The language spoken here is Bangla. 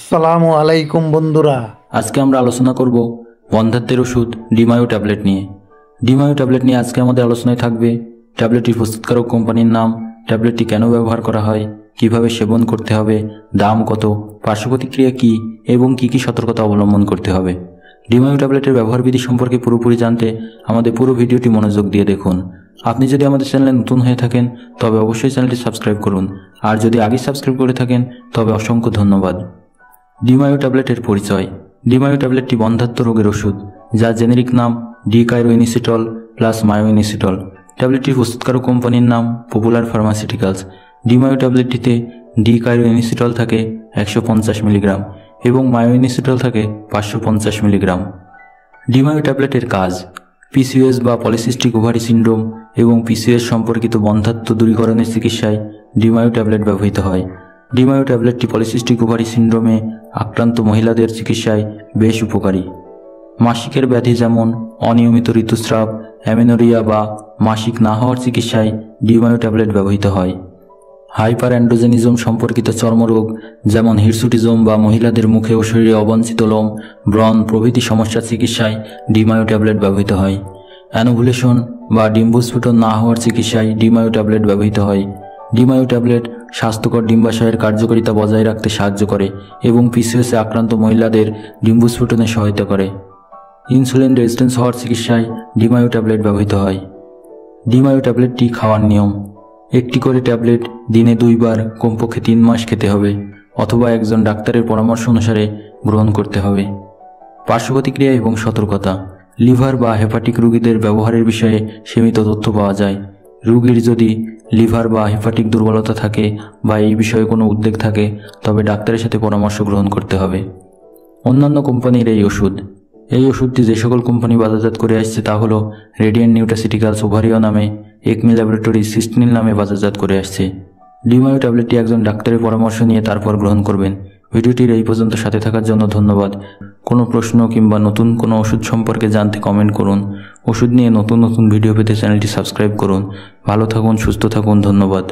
আসসালামু আলাইকুম বন্ধুরা। আজকে আমরা আলোচনা করব বন্ধ্যাত্বের ওষুধ ডিমায়ো ট্যাবলেট নিয়ে। ডিমায়ো ট্যাবলেট নিয়ে আজকে আমাদের আলোচনায় থাকবে ট্যাবলেটটির প্রস্তুতকারক কোম্পানির নাম, ট্যাবলেটটি কেন ব্যবহার করা হয়, কিভাবে সেবন করতে হবে, দাম কত, পার্শ্ব প্রতিক্রিয়া কী এবং কী কী সতর্কতা অবলম্বন করতে হবে। ডিমায়ো ট্যাবলেটের ব্যবহারবিধি সম্পর্কে পুরোপুরি জানতে আমাদের পুরো ভিডিওটি মনোযোগ দিয়ে দেখুন। আপনি যদি আমাদের চ্যানেলে নতুন হয়ে থাকেন তবে অবশ্যই চ্যানেলটি সাবস্ক্রাইব করুন, আর যদি আগে সাবস্ক্রাইব করে থাকেন তবে অসংখ্য ধন্যবাদ। ডিমায়ো ট্যাবলেটের পরিচয়। ডিমায়ো ট্যাবলেটটি বন্ধ্যাত্ব রোগের ওষুধ, যার জেনেরিক নাম ডিকাইরোইনিসিটল প্লাস মায়োইনিসিটল। ট্যাবলেটটির প্রস্তুতকারক কোম্পানির নাম পপুলার ফার্মাসিউটিক্যালস। ডিমায়ো ট্যাবলেটটিতে ডিকাইরোইনিসিটল থাকে 150 মিলিগ্রাম এবং মায়োইনিসিটল থাকে 550 মিলিগ্রাম। ডিমায়ো ট্যাবলেটের কাজ: পিসিওএস বা পলিসিস্টিক ওভারি সিন্ড্রোম এবং পিসিওএস সম্পর্কিত বন্ধ্যাত্ব দূরীকরণের চিকিৎসায় ডিমায়ো ট্যাবলেট ব্যবহৃত হয়। ডিমায়ো ট্যাবলেটটি পলিসিস্টিক ওভারি সিন্ড্রোমে আক্রান্ত মহিলাদের চিকিৎসায় বেশ উপকারী। মাসিকের ব্যাধি যেমন অনিয়মিত ঋতুস্রাব, অ্যামেনোরিয়া বা মাসিক না হওয়ার চিকিৎসায় ডিমায়ো ট্যাবলেট ব্যবহৃত হয়। হাইপার অ্যান্ড্রোজেনিজম সম্পর্কিত চর্মরোগ যেমন হিরসুটিজম বা মহিলাদের মুখে ও শরীরে অবাঞ্ছিত লোম, ব্রণ প্রভৃতি সমস্যার চিকিৎসায় ডিমায়ো ট্যাবলেট ব্যবহৃত হয়। অ্যানোভুলেশন বা ডিম্বস্ফুটন না হওয়ার চিকিৎসায় ডিমায়ো ট্যাবলেট ব্যবহৃত হয়। ডিমায়ো ট্যাবলেট স্বাস্থ্যকর ডিম্বাশয়ের কার্যকারিতা বজায় রাখতে সাহায্য করে এবং পিসিওএসে আক্রান্ত মহিলাদের ডিম্বস্ফুটনে সহায়তা করে। ইনসুলিন রেজিস্ট্যান্স হওয়ার চিকিৎসায় ডিমায়ো ট্যাবলেট ব্যবহৃত হয়। ডিমায়ো ট্যাবলেটটি খাওয়ার নিয়ম: একটি করে ট্যাবলেট দিনে 2 বার কমপক্ষে 3 মাস খেতে হবে অথবা একজন ডাক্তারের পরামর্শ অনুসারে গ্রহণ করতে হবে। পার্শ্ব প্রতিক্রিয়া এবং সতর্কতা: লিভার বা হেপাটিক রোগীদের ব্যবহারের বিষয়ে সীমিত তথ্য পাওয়া যায়। রোগীর যদি লিভার বা হেপাটিক দুর্বলতা থাকে বা এই বিষয়ে কোনো উদ্বেগ থাকে তবে ডাক্তারের সাথে পরামর্শ গ্রহণ করতে হবে। অন্যান্য কোম্পানির এই ওষুধটি যে সকল কোম্পানি বাজারজাত করে আসছে তা হলো রেডিয়েন্ট নিউট্রাসিউটিক্যালস, ওভারিও নামে, একমি ল্যাবরেটরি, সিস্টনিল নামে বাজারজাত করে আসছে। ডিমায়ো ট্যাবলেটটি একজন ডাক্তারের পরামর্শ নিয়ে তারপর গ্রহণ করবেন। ভিডিওটির এই পর্যন্ত সাথে থাকার জন্য ধন্যবাদ। কোনো প্রশ্ন কিংবা নতুন কোনো ওষুধ সম্পর্কে জানতে কমেন্ট করুন। ওষুধ নিয়ে নতুন নতুন ভিডিও পেতে চ্যানেলটি সাবস্ক্রাইব করুন। ভালো থাকুন, সুস্থ থাকুন, ধন্যবাদ।